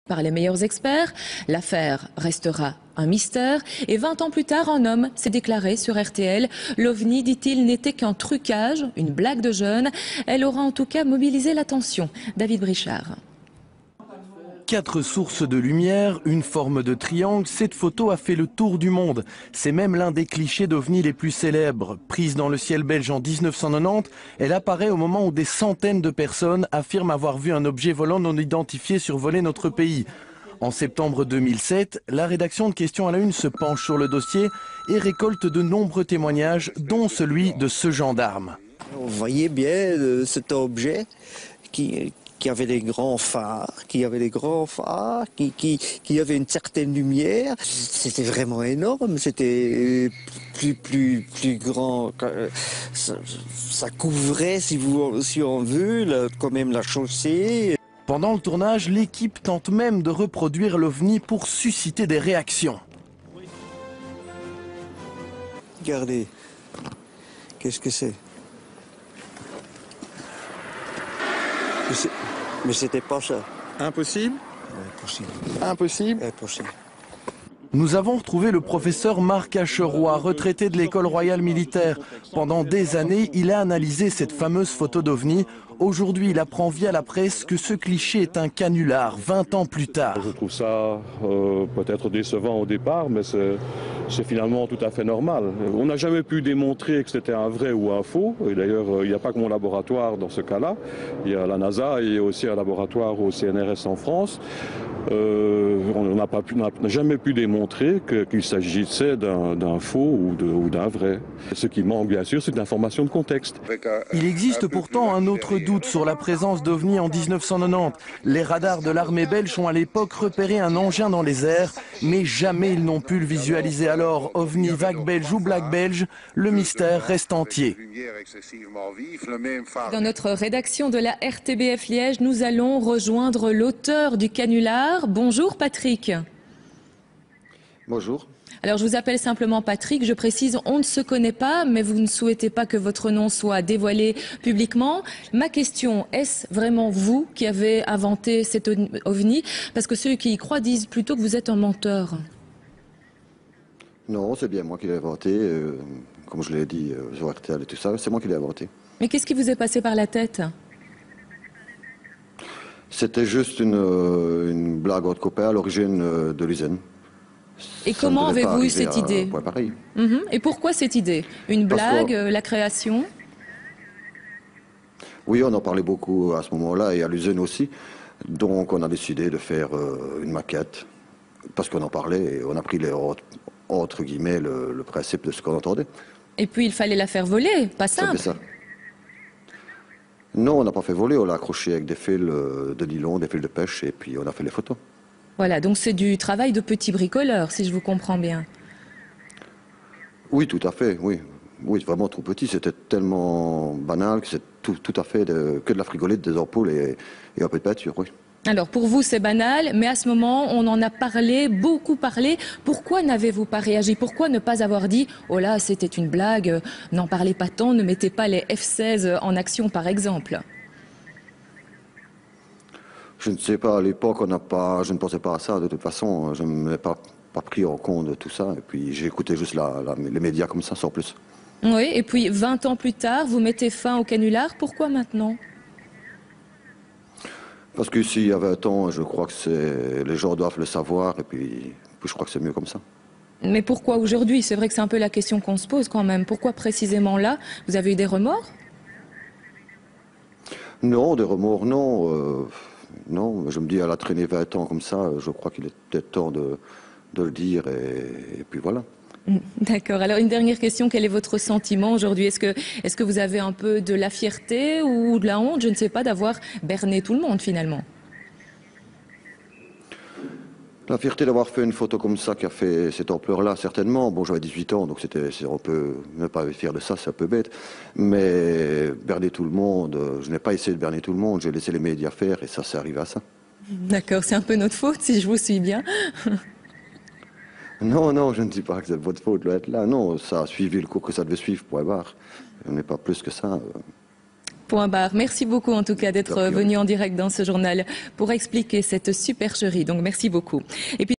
Par les meilleurs experts, l'affaire restera un mystère et 20 ans plus tard, un homme s'est déclaré sur RTL. L'OVNI, dit-il, n'était qu'un trucage, une blague de jeunes. Elle aura en tout cas mobilisé l'attention. David Brichard. 4 sources de lumière, une forme de triangle, cette photo a fait le tour du monde. C'est même l'un des clichés d'OVNI les plus célèbres. Prise dans le ciel belge en 1990, elle apparaît au moment où des centaines de personnes affirment avoir vu un objet volant non identifié survoler notre pays. En septembre 2007, la rédaction de Questions à la Une se penche sur le dossier et récolte de nombreux témoignages, dont celui de ce gendarme. On voyait bien cet objet qui avait des grands phares, qui avait une certaine lumière. C'était vraiment énorme, c'était plus grand. Ça couvrait, si on veut, quand même la chaussée. Pendant le tournage, l'équipe tente même de reproduire l'OVNI pour susciter des réactions. Regardez, qu'est-ce que c'est? Mais c'était pas ça. Impossible? Impossible. Impossible? Impossible. Nous avons retrouvé le professeur Marc Acheroy, retraité de l'école royale militaire. Pendant des années, il a analysé cette fameuse photo d'OVNI. Aujourd'hui, il apprend via la presse que ce cliché est un canular, 20 ans plus tard. Je trouve ça peut-être décevant au départ, mais c'est finalement tout à fait normal. On n'a jamais pu démontrer que c'était un vrai ou un faux. Et d'ailleurs, il n'y a pas que mon laboratoire dans ce cas-là. Il y a la NASA et aussi un laboratoire au CNRS en France. On n'a jamais pu démontrer qu'il s'agissait d'un faux ou d'un vrai. Ce qui manque, bien sûr, c'est de l'information de contexte. Il existe pourtant un autre doute sur la présence d'OVNI en 1990. Les radars de l'armée belge ont à l'époque repéré un engin dans les airs, mais jamais ils n'ont pu le visualiser. Alors, OVNI, vague belge ou blague belge, le mystère reste entier. Dans notre rédaction de la RTBF Liège, nous allons rejoindre l'auteur du canular. Bonjour Patrick. Bonjour. Alors je vous appelle simplement Patrick, je précise, on ne se connaît pas, mais vous ne souhaitez pas que votre nom soit dévoilé publiquement. Ma question, est-ce vraiment vous qui avez inventé cet OVNI? Parce que ceux qui y croient disent plutôt que vous êtes un menteur. Non, c'est bien moi qui l'ai inventé, comme je l'ai dit sur RTL et tout ça, c'est moi qui l'ai inventé. Mais qu'est-ce qui vous est passé par la tête? C'était juste une blague entre copains à l'origine de l'usine. Et comment avez-vous eu cette idée? Pareil. Et pourquoi cette idée? Une blague, la création? Oui, on en parlait beaucoup à ce moment-là et à l'usine aussi. Donc on a décidé de faire une maquette parce qu'on en parlait et on a pris entre guillemets le principe de ce qu'on entendait. Et puis il fallait la faire voler, pas simple. Ça. Non, on n'a pas fait voler, on l'a accroché avec des fils de nylon, des fils de pêche et puis on a fait les photos. Voilà, donc c'est du travail de petit bricoleur, si je vous comprends bien. Oui, tout à fait, oui. Oui, vraiment trop petit, c'était tellement banal que c'est tout à fait que de la frigolite, des ampoules et un peu de peinture, oui. Alors pour vous c'est banal, mais à ce moment on en a parlé, beaucoup parlé. Pourquoi n'avez-vous pas réagi? Pourquoi ne pas avoir dit « Oh là, c'était une blague, n'en parlez pas tant, ne mettez pas les F-16 en action par exemple » ? Je ne sais pas, à l'époque, je ne pensais pas à ça. De toute façon, je ne m'ai pas pris en compte de tout ça. Et puis, j'ai écouté juste les médias comme ça, sans plus. Oui, et puis 20 ans plus tard, vous mettez fin au canular. Pourquoi maintenant? Parce qu'ici, il y a 20 ans, je crois que les gens doivent le savoir. Et puis je crois que c'est mieux comme ça. Mais pourquoi aujourd'hui? C'est vrai que c'est un peu la question qu'on se pose quand même. Pourquoi précisément là? Vous avez eu des remords? Non, des remords, non. Non, je me dis, elle a traîné 20 ans comme ça, je crois qu'il est peut-être temps de le dire, et puis voilà. D'accord. Alors une dernière question, quel est votre sentiment aujourd'hui? Est-ce que vous avez un peu de la fierté ou de la honte, je ne sais pas, d'avoir berné tout le monde finalement? La fierté d'avoir fait une photo comme ça qui a fait cette ampleur-là, certainement. Bon, j'avais 18 ans, donc on peut ne pas être fier de ça, c'est un peu bête. Mais berner tout le monde, je n'ai pas essayé de berner tout le monde, j'ai laissé les médias faire et ça, c'est arrivé à ça. D'accord, c'est un peu notre faute si je vous suis bien. Non, je ne dis pas que c'est votre faute d'être là. Non, ça a suivi le cours que ça devait suivre, point barre. On n'est pas plus que ça. Point barre. Merci beaucoup en tout cas d'être venu en direct dans ce journal pour expliquer cette supercherie. Donc merci beaucoup. Et puis